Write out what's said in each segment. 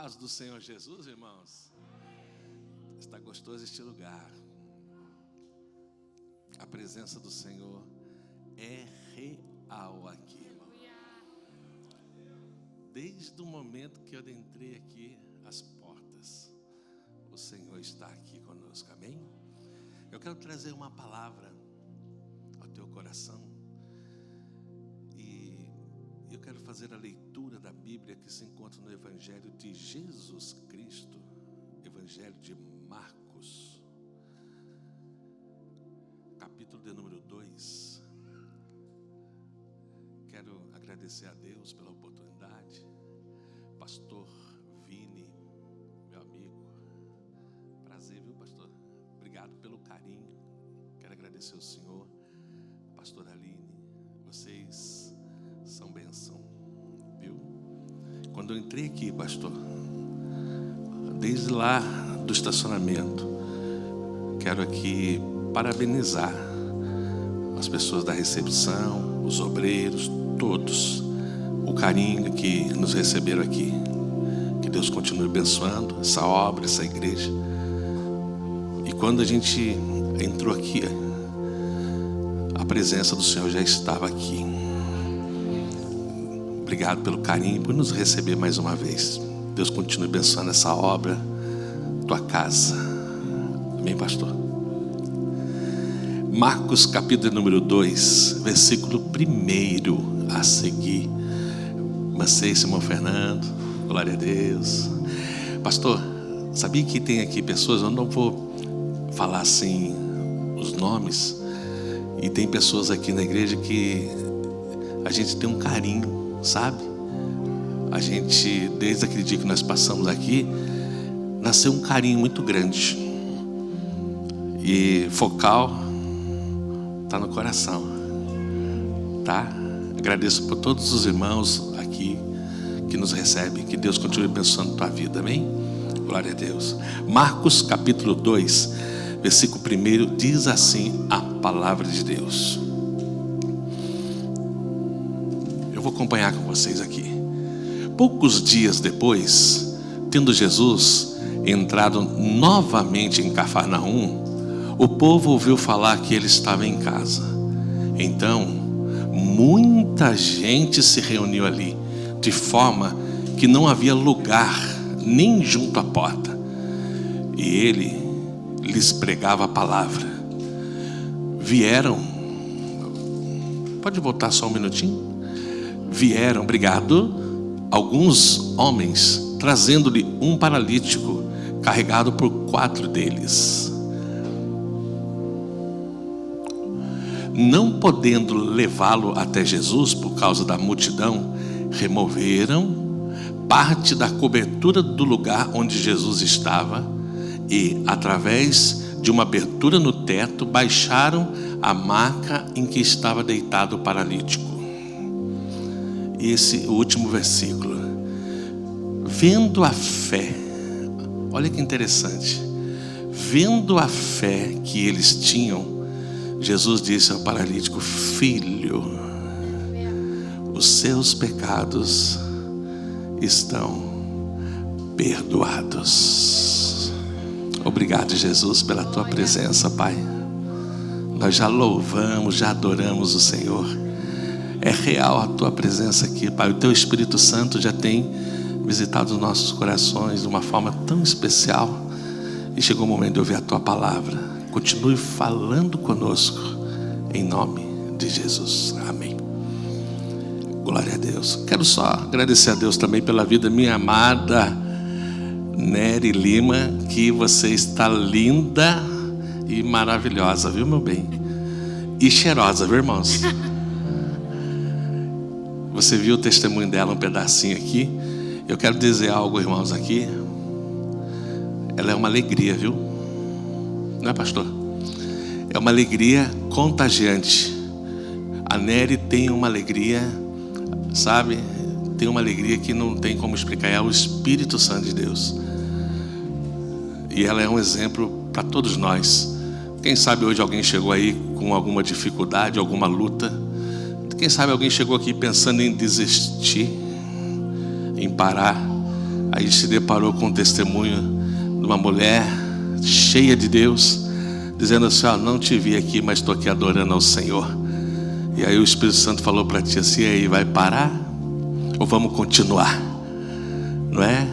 paz do Senhor Jesus, irmãos. Está gostoso este lugar. A presença do Senhor é real aqui, irmão. Desde o momento que eu entrei aqui, as portas, o Senhor está aqui conosco, amém? Eu quero trazer uma palavra ao teu coração. E eu quero fazer a leitura da Bíblia que se encontra no Evangelho de Jesus Cristo, Evangelho de Marcos, capítulo de número 2. Quero agradecer a Deus pela oportunidade. Pastor Vini, meu amigo, prazer, viu, pastor? Obrigado pelo carinho. Quero agradecer ao Senhor. Pastor Aline, vocês são bênção, viu? Quando eu entrei aqui, pastor, desde lá do estacionamento, quero aqui parabenizar as pessoas da recepção, os obreiros, todos, o carinho que nos receberam aqui. Que Deus continue abençoando essa obra, essa igreja. E quando a gente entrou aqui, a presença do Senhor já estava aqui. Obrigado pelo carinho, por nos receber mais uma vez. Deus continue abençoando essa obra, tua casa. Amém, pastor? Marcos capítulo número 2, versículo 1 a seguir. Macei, Simão Fernando, glória a Deus. Pastor, sabia que tem aqui pessoas, eu não vou falar assim os nomes, e tem pessoas aqui na igreja que a gente tem um carinho, sabe? A gente, desde aquele dia que nós passamos aqui, nasceu um carinho muito grande. E focal está no coração, tá? Agradeço por todos os irmãos aqui que nos recebem. Que Deus continue abençoando a tua vida, amém? Glória a Deus. Marcos capítulo 2, versículo 1, diz assim a palavra de Deus. Eu vou acompanhar com vocês aqui. Poucos dias depois, tendo Jesus entrado novamente em Cafarnaum, o povo ouviu falar que ele estava em casa. Então, muita gente se reuniu ali, de forma que não havia lugar nem junto à porta. E ele lhes pregava a palavra. Vieram, pode voltar só um minutinho? Vieram, obrigado, alguns homens, trazendo-lhe um paralítico, carregado por 4 deles. Não podendo levá-lo até Jesus por causa da multidão, removeram parte da cobertura do lugar onde Jesus estava e, através de uma abertura no teto, baixaram a maca em que estava deitado o paralítico. E esse último versículo. Vendo a fé, olha que interessante. Vendo a fé que eles tinham, Jesus disse ao paralítico: filho, os seus pecados estão perdoados. Obrigado, Jesus, pela tua presença, Pai. Nós já louvamos, já adoramos o Senhor. É real a tua presença aqui, Pai. O teu Espírito Santo já tem visitado os nossos corações de uma forma tão especial. E chegou o momento de ouvir a tua palavra. Continue falando conosco, em nome de Jesus, amém. Glória a Deus. Quero só agradecer a Deus também pela vida da minha amada Nery Lima, que você está linda e maravilhosa, viu, meu bem? E cheirosa, viu, irmãos? Você viu o testemunho dela, um pedacinho aqui. Eu quero dizer algo, irmãos, aqui. Ela é uma alegria, viu? Não é, pastor? É uma alegria contagiante. A Nery tem uma alegria, sabe? Tem uma alegria que não tem como explicar. É o Espírito Santo de Deus. E ela é um exemplo para todos nós. Quem sabe hoje alguém chegou aí com alguma dificuldade, alguma luta. Quem sabe alguém chegou aqui pensando em desistir, em parar. a gente se deparou com um testemunho de uma mulher cheia de Deus, dizendo assim: não te vi aqui, mas estou aqui adorando ao Senhor. E aí o Espírito Santo falou para ti assim: aí, vai parar ou vamos continuar? Não é?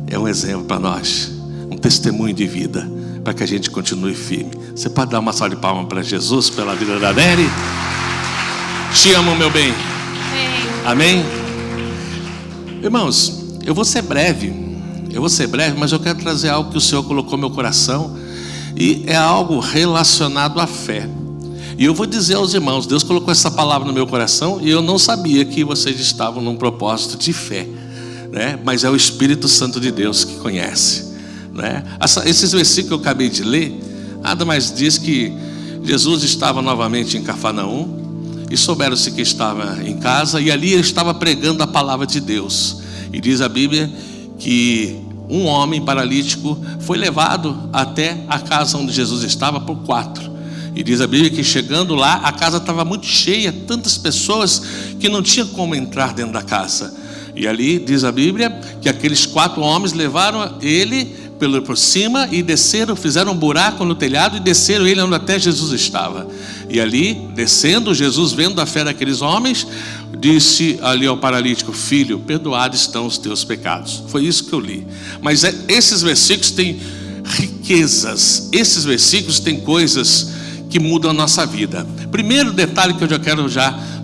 É um exemplo para nós, um testemunho de vida, para que a gente continue firme. Você pode dar uma salva de palmas para Jesus pela vida da Nery? Te amo, meu bem. Amém? Irmãos, eu vou ser breve, mas eu quero trazer algo que o Senhor colocou no meu coração, e é algo relacionado à fé. E eu vou dizer aos irmãos, Deus colocou essa palavra no meu coração, e eu não sabia que vocês estavam num propósito de fé, né? Mas é o Espírito Santo de Deus que conhece, né? Esses versículos que eu acabei de ler, nada mais diz que Jesus estava novamente em Cafarnaum, e souberam-se que estava em casa, e ali ele estava pregando a palavra de Deus. E diz a Bíblia que um homem paralítico foi levado até a casa onde Jesus estava por 4. E diz a Bíblia que chegando lá, a casa estava muito cheia, tantas pessoas que não tinha como entrar dentro da casa. E ali diz a Bíblia que aqueles 4 homens levaram ele por cima e desceram, fizeram um buraco no telhado e desceram ele onde até Jesus estava. E ali, descendo, Jesus, vendo a fé daqueles homens, disse ali ao paralítico: filho, perdoados estão os teus pecados. Foi isso que eu li. Mas esses versículos têm riquezas, esses versículos têm coisas que mudam a nossa vida. Primeiro detalhe que eu já quero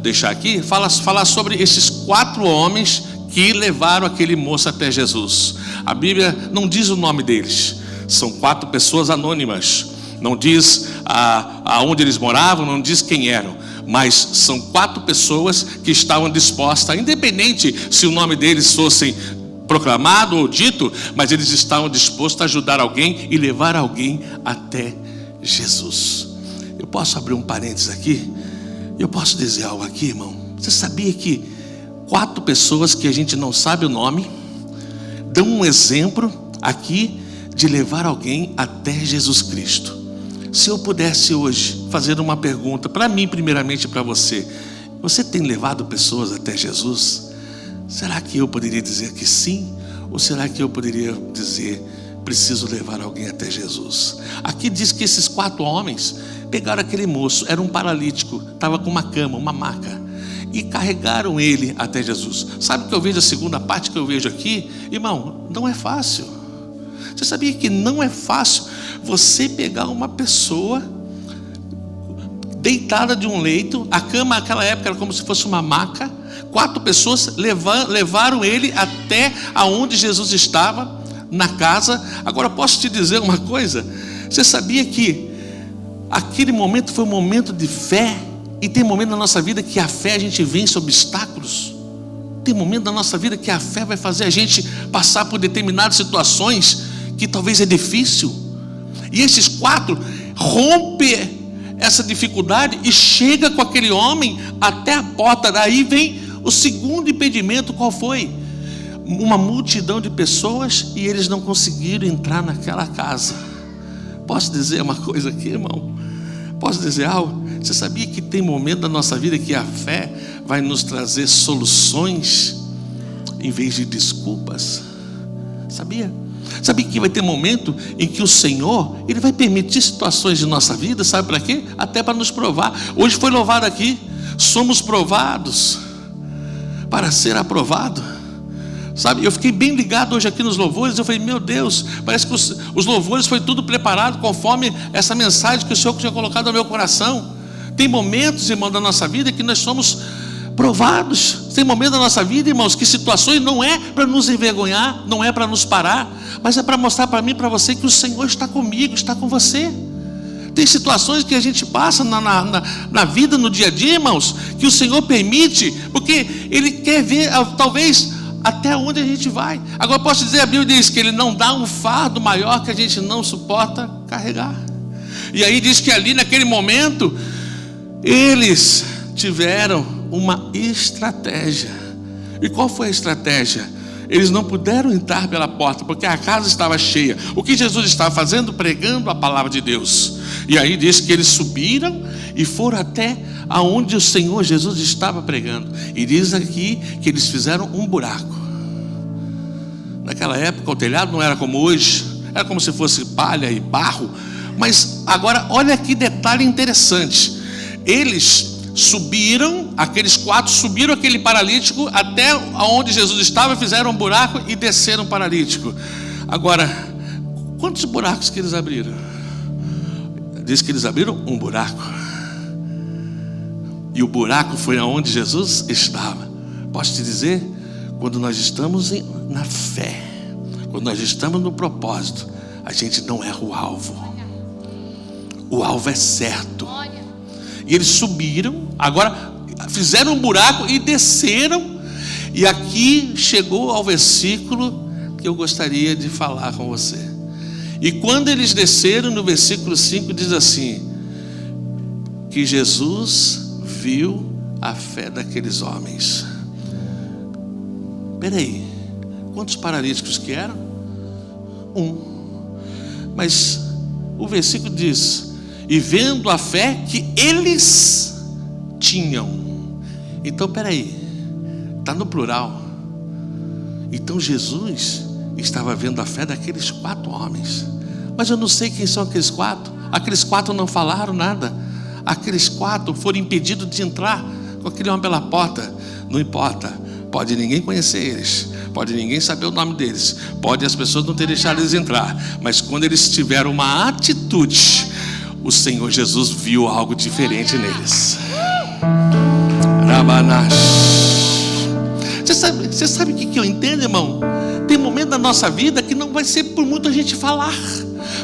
deixar aqui, falar sobre esses 4 homens que levaram aquele moço até Jesus. A Bíblia não diz o nome deles, são 4 pessoas anônimas, não diz aonde eles moravam, não diz quem eram, mas são 4 pessoas que estavam dispostas, independente se o nome deles fosse proclamado ou dito, mas eles estavam dispostos a ajudar alguém e levar alguém até Jesus. Eu posso abrir um parênteses aqui? Eu posso dizer algo aqui, irmão? Você sabia que 4 pessoas que a gente não sabe o nome dão um exemplo aqui de levar alguém até Jesus Cristo? Se eu pudesse hoje fazer uma pergunta para mim, primeiramente para você: você tem levado pessoas até Jesus? Será que eu poderia dizer que sim? Ou será que eu poderia dizer: preciso levar alguém até Jesus? Aqui diz que esses 4 homens pegaram aquele moço, era um paralítico, estava com uma cama, uma maca, e carregaram ele até Jesus. Sabe o que eu vejo, a segunda parte que eu vejo aqui? Irmão, não é fácil. Você sabia que não é fácil você pegar uma pessoa deitada de um leito, a cama naquela época era como se fosse uma maca, 4 pessoas levaram ele até aonde Jesus estava, na casa. Agora posso te dizer uma coisa? Você sabia que aquele momento foi um momento de fé? E tem momento na nossa vida que a fé, a gente vence obstáculos. Tem momento na nossa vida que a fé vai fazer a gente passar por determinadas situações que talvez é difícil. E esses 4 rompem essa dificuldade e chega com aquele homem até a porta. Daí vem o segundo impedimento. Qual foi? Uma multidão de pessoas e eles não conseguiram entrar naquela casa. Posso dizer uma coisa aqui, irmão? Posso dizer algo? Você sabia que tem momento da nossa vida que a fé vai nos trazer soluções em vez de desculpas? Sabia? Sabia que vai ter momento em que o Senhor, Ele vai permitir situações de nossa vida, sabe para quê? Até para nos provar. Hoje foi louvado aqui, somos provados para ser aprovado. Sabe, eu fiquei bem ligado hoje aqui nos louvores. Eu falei: meu Deus, parece que os louvores foi tudo preparado conforme essa mensagem que o Senhor tinha colocado no meu coração. Tem momentos, irmão, da nossa vida que nós somos provados. Tem momentos da nossa vida, irmãos, que situações não é para nos envergonhar, não é para nos parar, mas é para mostrar para mim e para você que o Senhor está comigo, está com você. Tem situações que a gente passa na vida, no dia a dia, irmãos, que o Senhor permite, porque Ele quer ver, talvez, até onde a gente vai. Agora posso dizer, a Bíblia diz que Ele não dá um fardo maior que a gente não suporta carregar. E aí diz que ali naquele momento eles tiveram uma estratégia. E qual foi a estratégia? Eles não puderam entrar pela porta porque a casa estava cheia. O que Jesus estava fazendo? Pregando a palavra de Deus. E aí diz que eles subiram e foram até aonde o Senhor Jesus estava pregando. E diz aqui que eles fizeram um buraco, Naquela época o telhado não era como hoje, era como se fosse palha e barro. Mas agora olha que detalhe interessante. Eles subiram, aqueles 4 subiram aquele paralítico até onde Jesus estava, fizeram um buraco e desceram o paralítico. Agora, quantos buracos que eles abriram? Diz que eles abriram um buraco. E o buraco foi aonde Jesus estava. Posso te dizer, quando nós estamos na fé, quando nós estamos no propósito, a gente não erra o alvo. O alvo é certo. E eles subiram, agora fizeram um buraco e desceram. E aqui chegou ao versículo que eu gostaria de falar com você. E quando eles desceram, no versículo 5 diz assim: que Jesus viu a fé daqueles homens. Peraí, quantos paralíticos que eram? 1. Mas o versículo diz: e vendo a fé que eles tinham. Então peraí, está no plural. Então Jesus estava vendo a fé daqueles 4 homens. Mas eu não sei quem são aqueles 4. Aqueles 4 não falaram nada. Aqueles 4 foram impedidos de entrar com aquele homem pela porta. Não importa, pode ninguém conhecer eles, pode ninguém saber o nome deles, pode as pessoas não terem deixado eles entrar, mas quando eles tiveram uma atitude, o Senhor Jesus viu algo diferente neles. Você sabe o que eu entendo, irmão? Tem momento da nossa vida que não vai ser por muita gente falar.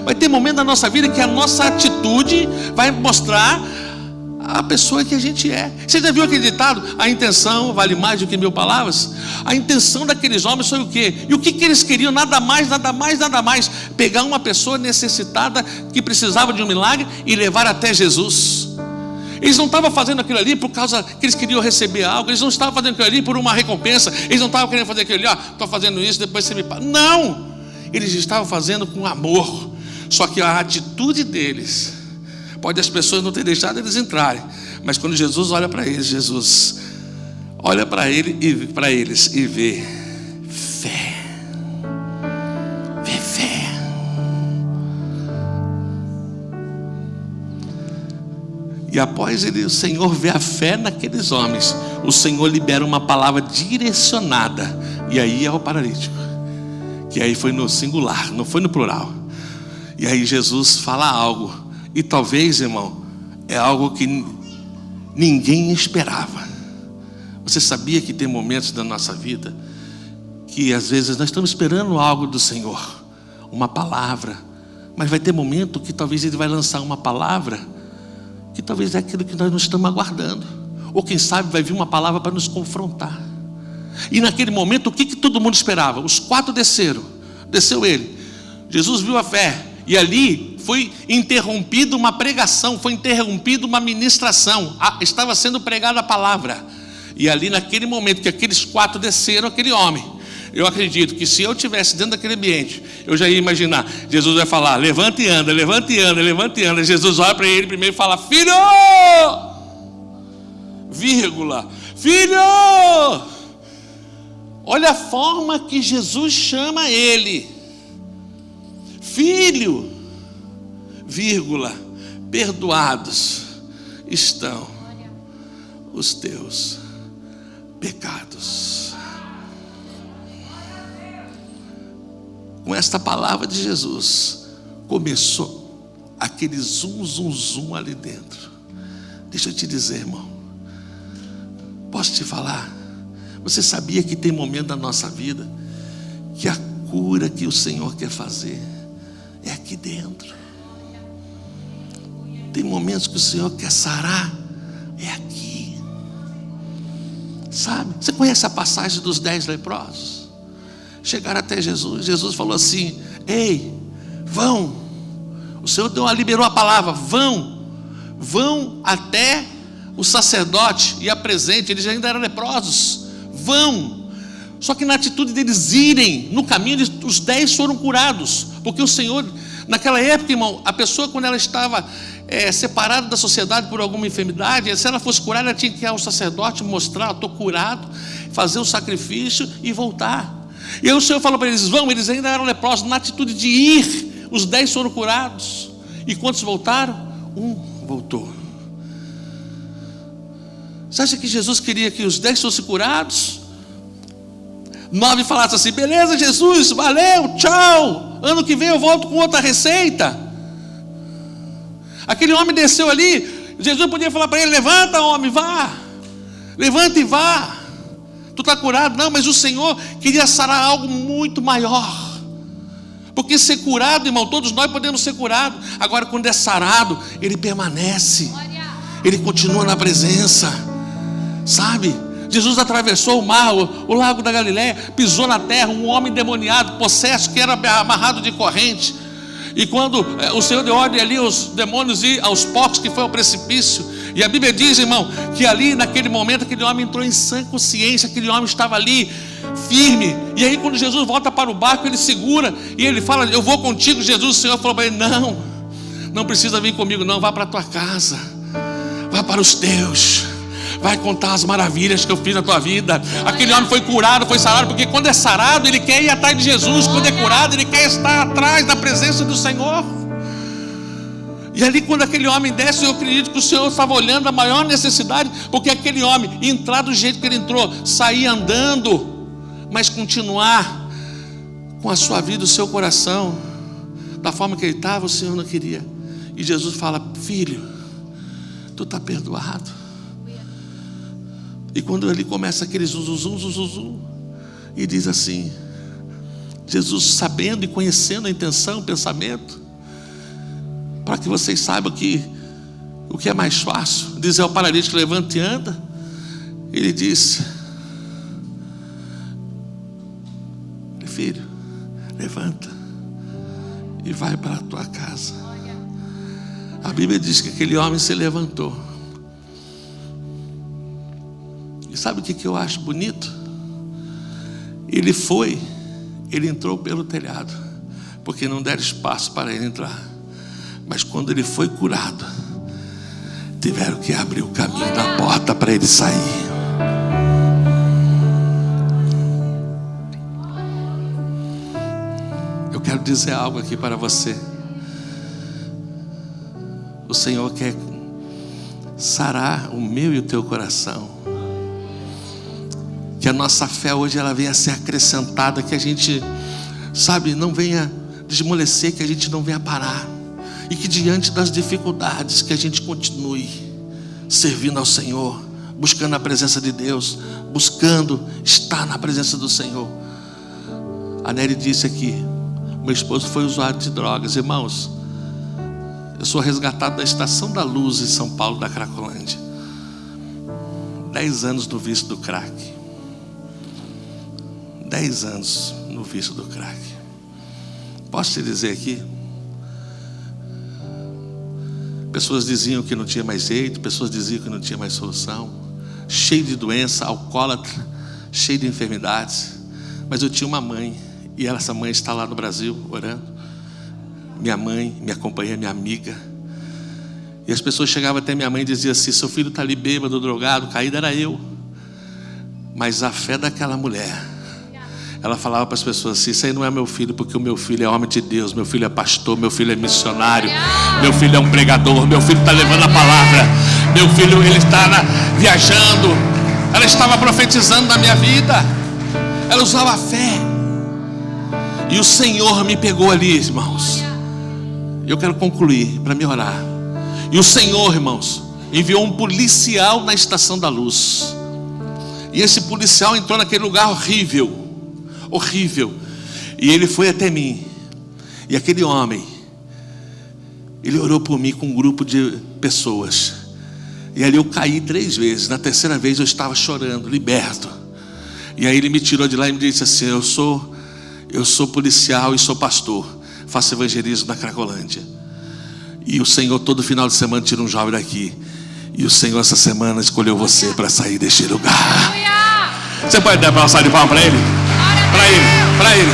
Vai ter momento da nossa vida que a nossa atitude vai mostrar a pessoa que a gente é. Você já viu aquele ditado? A intenção vale mais do que 1000 palavras. A intenção daqueles homens foi o quê? E o que eles queriam? Nada mais, pegar uma pessoa necessitada que precisava de um milagre e levar até Jesus. Eles não estavam fazendo aquilo ali por causa que eles queriam receber algo. Eles não estavam fazendo aquilo ali por uma recompensa. Eles não estavam querendo fazer aquilo ali, estou fazendo isso, depois você me paga. Não! Eles estavam fazendo com amor. Só que a atitude deles, pode as pessoas não terem deixado eles entrarem, mas quando Jesus olha para eles, Jesus olha para eles e vê fé. Vê fé. E após o Senhor vê a fé naqueles homens, o Senhor libera uma palavra direcionada. E aí é o paralítico, que aí foi no singular, não foi no plural. E aí Jesus fala algo, e talvez, irmão, é algo que ninguém esperava. Você sabia que tem momentos da nossa vida que às vezes nós estamos esperando algo do Senhor, uma palavra, mas vai ter momento que talvez Ele vai lançar uma palavra que talvez é aquilo que nós não estamos aguardando, ou quem sabe vai vir uma palavra para nos confrontar. E naquele momento, o que todo mundo esperava? Os 4 desceram, desceu ele, Jesus viu a fé, e ali foi interrompida uma pregação, foi interrompida uma ministração, estava sendo pregada a palavra. E ali naquele momento que aqueles 4 desceram, aquele homem, eu acredito que se eu estivesse dentro daquele ambiente, eu já ia imaginar, Jesus vai falar, levanta e anda, levanta e anda, levanta e anda. Jesus olha para ele primeiro e fala, filho, vírgula, filho. Olha a forma que Jesus chama ele, filho, vírgula, perdoados estão os teus pecados. Com esta palavra de Jesus, começou aquele zum ali dentro. Deixa eu te dizer, irmão, posso te falar? Você sabia que tem momento da nossa vida que a cura que o Senhor quer fazer é aqui dentro? Tem momentos que o Senhor quer sarar, é aqui. Sabe? Você conhece a passagem dos 10 leprosos? Chegaram até Jesus. Jesus falou assim: ei, vão. O Senhor liberou a palavra, vão até o sacerdote e apresente. Eles ainda eram leprosos. Vão. Só que na atitude deles irem no caminho, os 10 foram curados, porque o Senhor, naquela época, irmão, a pessoa, quando ela estava separada da sociedade por alguma enfermidade, se ela fosse curada, ela tinha que ir ao sacerdote mostrar: estou curado, fazer o sacrifício e voltar. E aí o Senhor falou para eles: vão. Eles ainda eram leprosos. Na atitude de ir, os 10 foram curados. E quantos voltaram? Um voltou. Você acha que Jesus queria que os 10 fossem curados? 9 falassem assim: beleza, Jesus, valeu, tchau, ano que vem eu volto com outra receita. Aquele homem desceu ali, Jesus podia falar para ele: levanta, homem, vá, levanta e vá, tu está curado. Não, mas o Senhor queria sarar algo muito maior. Porque ser curado, irmão, todos nós podemos ser curados. Agora, quando é sarado, ele permanece, ele continua na presença, sabe? Jesus atravessou o mar, o lago da Galileia, pisou na terra, um homem endemoniado, possesso, que era amarrado de corrente. E quando o Senhor deu ordem ali aos demônios e aos porcos, que foi ao precipício. E a Bíblia diz, irmão, que ali naquele momento aquele homem entrou em sã consciência. Aquele homem estava ali firme. E aí quando Jesus volta para o barco, ele segura e ele fala: eu vou contigo, Jesus. O Senhor falou para ele: não precisa vir comigo não, vá para a tua casa, vá para os teus, vai contar as maravilhas que eu fiz na tua vida. Aquele homem foi curado, foi sarado. Porque quando é sarado, ele quer ir atrás de Jesus. Quando é curado, ele quer estar atrás da presença do Senhor. E ali quando aquele homem desce, eu acredito que o Senhor estava olhando a maior necessidade. Porque aquele homem, entrar do jeito que ele entrou, sair andando, mas continuar com a sua vida, o seu coração, da forma que ele estava, o Senhor não queria. E Jesus fala: filho, tu está perdoado. E quando ele começa aquele zum, e diz assim, Jesus, sabendo e conhecendo a intenção, o pensamento, para que vocês saibam que o que é mais fácil, dizer ao paralítico: levanta e anda. Ele disse: filho, levanta e vai para a tua casa. A Bíblia diz que aquele homem se levantou. E sabe o que eu acho bonito? Ele entrou pelo telhado, porque não deram espaço para ele entrar. Mas quando ele foi curado, tiveram que abrir o caminho da porta para ele sair. Eu quero dizer algo aqui para você. O Senhor quer sarar o meu e o teu coração. Que a nossa fé hoje ela venha a ser acrescentada, que a gente, sabe, não venha desmolecer, que a gente não venha parar. E que diante das dificuldades, que a gente continue servindo ao Senhor, buscando a presença de Deus, buscando estar na presença do Senhor. A Nery disse aqui: meu esposo foi usuário de drogas. Irmãos, eu sou resgatado da Estação da Luz em São Paulo, da Cracolândia. 10 anos no vício do crack. 10 anos no vício do crack. Posso te dizer aqui? Pessoas diziam que não tinha mais jeito, pessoas diziam que não tinha mais solução, cheio de doença, alcoólatra, cheio de enfermidades. Mas eu tinha uma mãe, e essa mãe está lá no Brasil orando. Minha mãe, minha companheira, minha amiga. E as pessoas chegavam até minha mãe e diziam assim: seu filho está ali bêbado, drogado, caído. Era eu. Mas a fé daquela mulher, ela falava para as pessoas assim: isso aí não é meu filho, porque o meu filho é homem de Deus, meu filho é pastor, meu filho é missionário, meu filho é um pregador, meu filho está levando a palavra, meu filho ele está viajando. Ela estava profetizando na minha vida. Ela usava a fé. E o Senhor me pegou ali, irmãos. Eu quero concluir para me orar. E o Senhor, irmãos, enviou um policial na Estação da Luz. E esse policial entrou naquele lugar horrível. E ele foi até mim. E aquele homem, ele orou por mim com um grupo de pessoas. E ali eu caí 3 vezes. Na terceira vez eu estava chorando, liberto. E aí ele me tirou de lá e me disse assim: eu sou policial e sou pastor, faço evangelismo na Cracolândia. E o Senhor todo final de semana tira um jovem daqui. E o Senhor essa semana escolheu você para sair deste lugar. Você pode dar uma salva de palmas para ele? Para ele.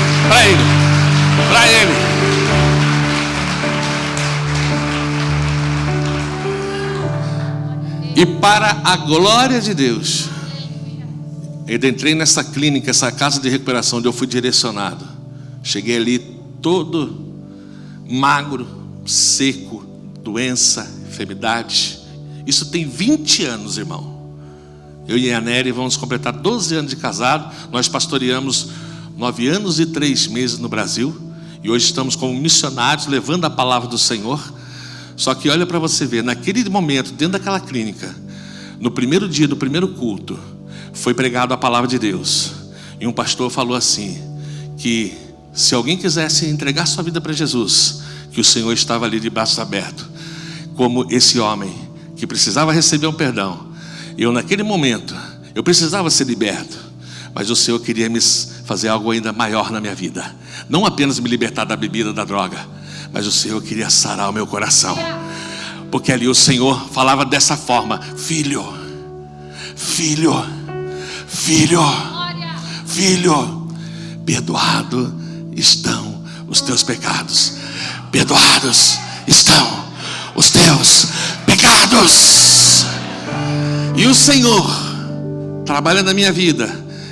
E para a glória de Deus, Eu entrei nessa clínica, essa casa de recuperação, onde eu fui direcionado. Cheguei ali todo magro, seco, doença, enfermidade. Isso tem 20 anos, irmão. Eu e a Nery vamos completar 12 anos de casado. Nós pastoreamos 9 anos e 3 meses no Brasil. E hoje estamos como missionários, levando a palavra do Senhor. Só que olha para você ver, naquele momento, dentro daquela clínica, no primeiro dia do primeiro culto, foi pregado a palavra de Deus. E um pastor falou assim, que se alguém quisesse entregar sua vida para Jesus, que o Senhor estava ali de braços abertos, como esse homem que precisava receber um perdão. Eu naquele momento, eu precisava ser liberto, mas o Senhor queria me fazer algo ainda maior na minha vida. Não apenas me libertar da bebida, da droga, mas o Senhor queria sarar o meu coração. Porque ali o Senhor falava dessa forma: filho, filho, filho, filho, perdoado estão os teus pecados. Perdoados estão os teus pecados. E o Senhor trabalha na minha vida,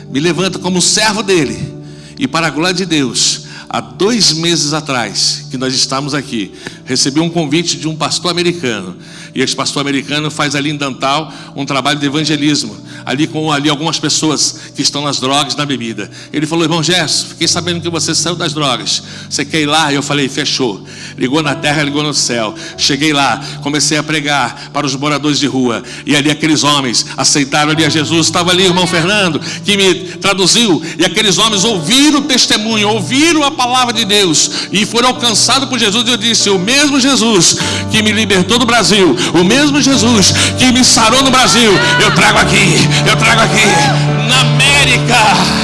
me levanta como servo dele. E para a glória de Deus, há 2 meses atrás, que nós estamos aqui, recebi um convite de um pastor americano. E esse pastor americano faz ali em Dantal um trabalho de evangelismo, ali com algumas pessoas que estão nas drogas, na bebida. Ele falou: irmão Gerson, fiquei sabendo que você saiu das drogas, você quer ir lá? Eu falei: fechou. Ligou na terra, ligou no céu. Cheguei lá, comecei a pregar para os moradores de rua. E ali aqueles homens aceitaram ali a Jesus. Estava ali o irmão Fernando, que me traduziu. E aqueles homens ouviram o testemunho, ouviram a palavra de Deus e foram alcançados por Jesus. E eu disse: o mesmo Jesus que me libertou do Brasil, o mesmo Jesus que me sarou no Brasil, eu trago aqui na América.